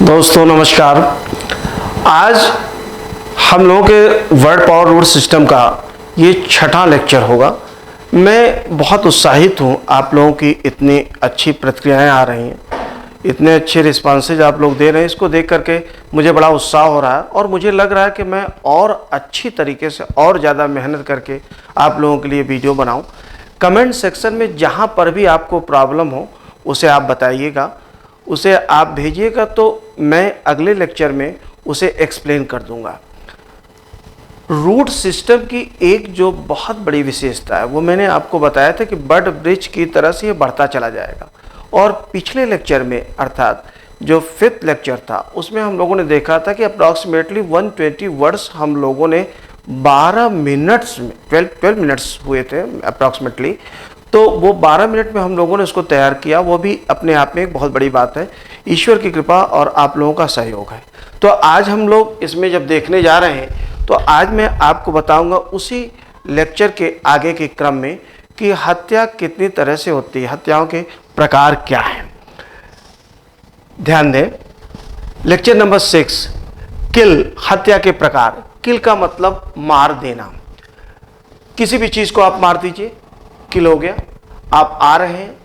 दोस्तों नमस्कार। आज हम लोगों के वर्ड पावर रूट सिस्टम का ये छठा लेक्चर होगा। मैं बहुत उत्साहित हूँ, आप लोगों की इतनी अच्छी प्रतिक्रियाएं आ रही हैं, इतने अच्छे रिस्पॉन्सेज आप लोग दे रहे हैं। इसको देख करके मुझे बड़ा उत्साह हो रहा है और मुझे लग रहा है कि मैं और अच्छी तरीके से और ज़्यादा मेहनत करके आप लोगों के लिए वीडियो बनाऊँ। कमेंट सेक्शन में जहाँ पर भी आपको प्रॉब्लम हो उसे आप बताइएगा, उसे आप भेजिएगा, तो मैं अगले लेक्चर में उसे एक्सप्लेन कर दूंगा। रूट सिस्टम की एक जो बहुत बड़ी विशेषता है वो मैंने आपको बताया था कि बर्ड ब्रिज की तरह से ये बढ़ता चला जाएगा। और पिछले लेक्चर में अर्थात जो 5th लेक्चर था उसमें हम लोगों ने देखा था कि अप्रॉक्सीमेटली 120 वर्ड्स हम लोगों ने 12 मिनट्स में 12 मिनट्स हुए थे अप्रॉक्सीमेटली। तो वो 12 मिनट में हम लोगों ने उसको तैयार किया, वो भी अपने आप में एक बहुत बड़ी बात है। ईश्वर की कृपा और आप लोगों का सहयोग है। तो आज हम लोग इसमें जब देखने जा रहे हैं तो आज मैं आपको बताऊंगा उसी लेक्चर के आगे के क्रम में कि हत्या कितनी तरह से होती है, हत्याओं के प्रकार क्या हैं। ध्यान दें, लेक्चर नंबर 6 किल, हत्या के प्रकार। किल का मतलब मार देना। किसी भी चीज़ को आप मार दीजिए, किल हो गया। आप आ रहे हैं,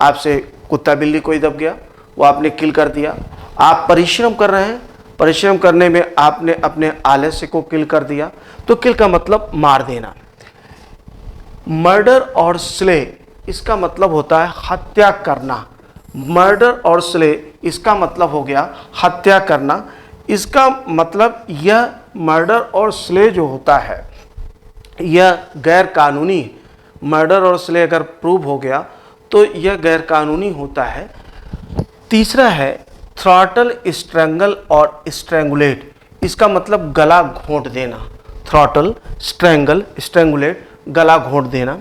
आपसे कुत्ता बिल्ली कोई दब गया, वो आपने किल कर दिया। आप परिश्रम कर रहे हैं, परिश्रम करने में आपने अपने आलस्य को किल कर दिया, तो किल का मतलब मार देना। मर्डर और स्ले, इसका मतलब होता है हत्या करना। मर्डर और स्ले इसका मतलब हो गया हत्या करना। इसका मतलब यह मर्डर और स्ले जो होता है यह गैर कानूनी। मर्डर और स्ले अगर प्रूव हो गया तो यह गैर कानूनी होता है। तीसरा है थ्रॉटल, स्ट्रैंगल और स्ट्रैंगुलेट। इसका मतलब गला घोंट देना। थ्रॉटल, स्ट्रैंगल, स्ट्रैंगुलेट, गला घोंट देना।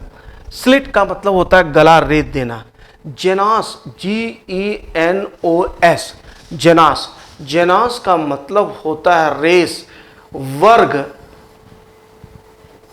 स्लिट का मतलब होता है गला रेत देना। जेनास, GENOS, जेनास, जेनास का मतलब होता है रेस, वर्ग।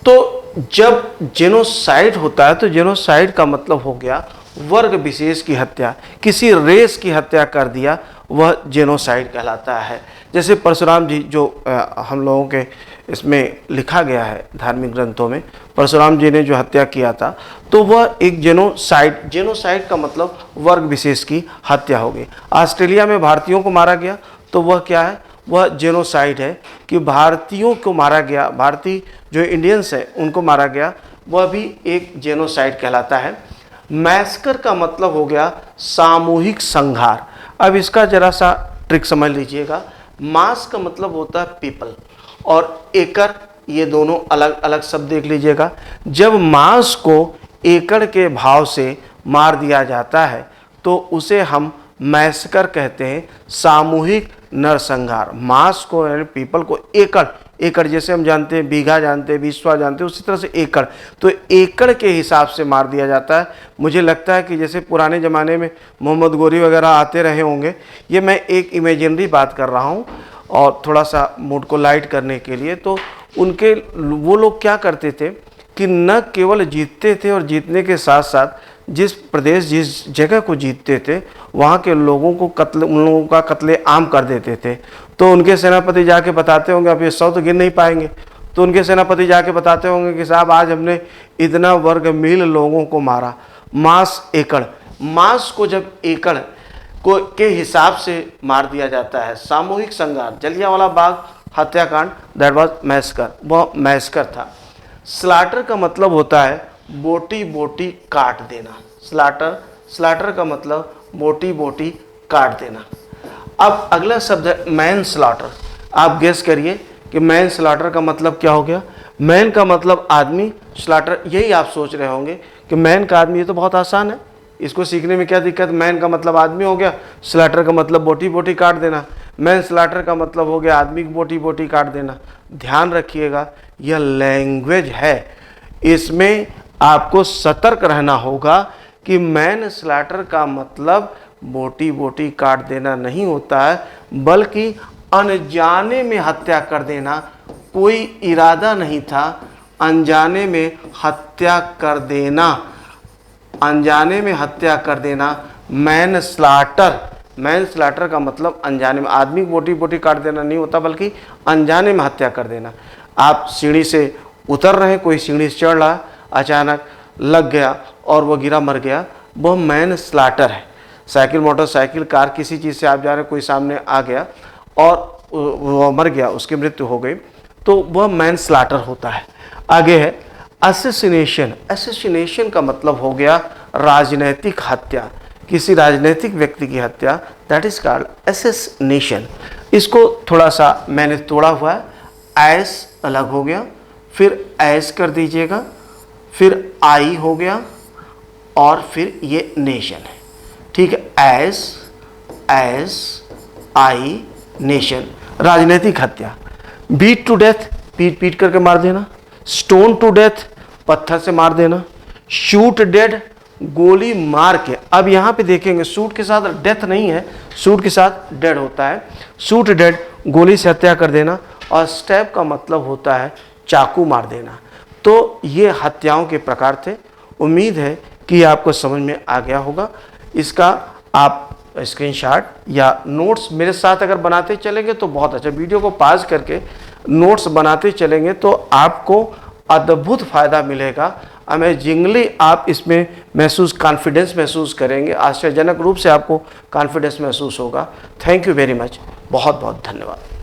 तो जब जेनोसाइड होता है तो जेनोसाइड का मतलब हो गया वर्ग विशेष की हत्या, किसी रेस की हत्या कर दिया, वह जेनोसाइड कहलाता है। जैसे परशुराम जी जो हम लोगों के इसमें लिखा गया है धार्मिक ग्रंथों में, परशुराम जी ने जो हत्या किया था तो वह एक जेनोसाइड, जेनोसाइड का मतलब वर्ग विशेष की हत्या हो गई। ऑस्ट्रेलिया में भारतीयों को मारा गया तो वह क्या है, वह जेनोसाइड है कि भारतीयों को मारा गया, भारतीय जो इंडियंस है उनको मारा गया, वह भी एक जेनोसाइड कहलाता है। मैस्कर का मतलब हो गया सामूहिक संहार। अब इसका जरा सा ट्रिक समझ लीजिएगा। मास का मतलब होता है पीपल और एकड़, ये दोनों अलग अलग शब्द देख लीजिएगा। जब मास को एकड़ के भाव से मार दिया जाता है तो उसे हम मैस्कर कहते हैं, सामूहिक नरसंहार। मास को यानी पीपल को एकड़, एकड़ जैसे हम जानते हैं बीघा जानते हैं, बिस्वा जानते हैं, उसी तरह से एकड़, तो एकड़ के हिसाब से मार दिया जाता है। मुझे लगता है कि जैसे पुराने ज़माने में मोहम्मद गोरी वगैरह आते रहे होंगे, ये मैं एक इमेजिनरी बात कर रहा हूँ और थोड़ा सा मूड को लाइट करने के लिए। तो उनके वो लोग क्या करते थे कि न केवल जीतते थे और जीतने के साथ साथ जिस प्रदेश जिस जगह को जीतते थे वहाँ के लोगों को कत्ल, उन लोगों का कत्ले आम कर देते थे। तो उनके सेनापति जाके बताते होंगे, अब ये 100 तो गिन नहीं पाएंगे, तो उनके सेनापति जाके बताते होंगे कि साहब आज हमने इतना वर्ग मील लोगों को मारा। मास, एकड़, मास को जब एकड़ को के हिसाब से मार दिया जाता है। सामूहिक संहार, जलियांवाला बाग हत्याकांड, दैट वाज मैस्कर, वह मैस्कर था। स्लाटर का मतलब होता है बोटी बोटी काट देना। स्लाटर, स्लाटर का मतलब बोटी बोटी काट देना। अब अगला शब्द है मैन स्लाटर। आप गेस करिए कि मैन स्लाटर का मतलब क्या हो गया। मैन का मतलब आदमी, स्लाटर, यही आप सोच रहे होंगे कि मैन का आदमी, ये तो बहुत आसान है, इसको सीखने में क्या दिक्कत। मैन का मतलब आदमी हो गया, स्लाटर का मतलब बोटी बोटी काट देना। मैन स्लाटर का मतलब हो गया आदमी को बोटी बोटी काट देना। ध्यान रखिएगा, यह लैंग्वेज है, इसमें आपको सतर्क रहना होगा कि मैन स्लाटर का मतलब बोटी बोटी काट देना नहीं होता है, बल्कि अनजाने में हत्या कर देना। कोई इरादा नहीं था, अनजाने में हत्या कर देना, अनजाने में हत्या कर देना मैन स्लाटर मैन स्लैटर का मतलब अनजाने में, आदमी को बोटी बोटी काट देना नहीं होता, बल्कि अनजाने में हत्या कर देना। आप सीढ़ी से उतर रहे हैं, कोई सीढ़ी से चढ़ रहा, अचानक लग गया और वो गिरा, मर गया, वह मैन स्लैटर है। साइकिल, मोटरसाइकिल, कार, किसी चीज़ से आप जा रहे हैं, कोई सामने आ गया और वो मर गया, उसकी मृत्यु हो गई, तो वह मैन स्लैटर होता है। आगे है असैसिनेशन। असैसिनेशन का मतलब हो गया राजनैतिक हत्या, किसी राजनीतिक व्यक्ति की हत्या, दैट इज कॉल्ड असैसिनेशन। इसको थोड़ा सा मैंने तोड़ा हुआ है, एस अलग हो गया, फिर एस कर दीजिएगा, फिर आई हो गया और फिर ये नेशन है, ठीक है। एस आई नेशन, राजनीतिक हत्या। बीट टू डेथ, पीट पीट करके मार देना। स्टोन टू डेथ, पत्थर से मार देना। शूट डेड, गोली मार के। अब यहाँ पे देखेंगे शूट के साथ डेथ नहीं है, शूट के साथ डेड होता है। शूट डेड, गोली से हत्या कर देना। और स्टैब का मतलब होता है चाकू मार देना। तो ये हत्याओं के प्रकार थे। उम्मीद है कि आपको समझ में आ गया होगा। इसका आप स्क्रीनशॉट या नोट्स मेरे साथ अगर बनाते चलेंगे तो बहुत अच्छा, वीडियो को पॉज करके नोट्स बनाते चलेंगे तो आपको अद्भुत फ़ायदा मिलेगा। अमेजिंगली आप इसमें कॉन्फिडेंस महसूस करेंगे, आश्चर्यजनक रूप से आपको कॉन्फिडेंस महसूस होगा। थैंक यू वेरी मच, बहुत बहुत धन्यवाद।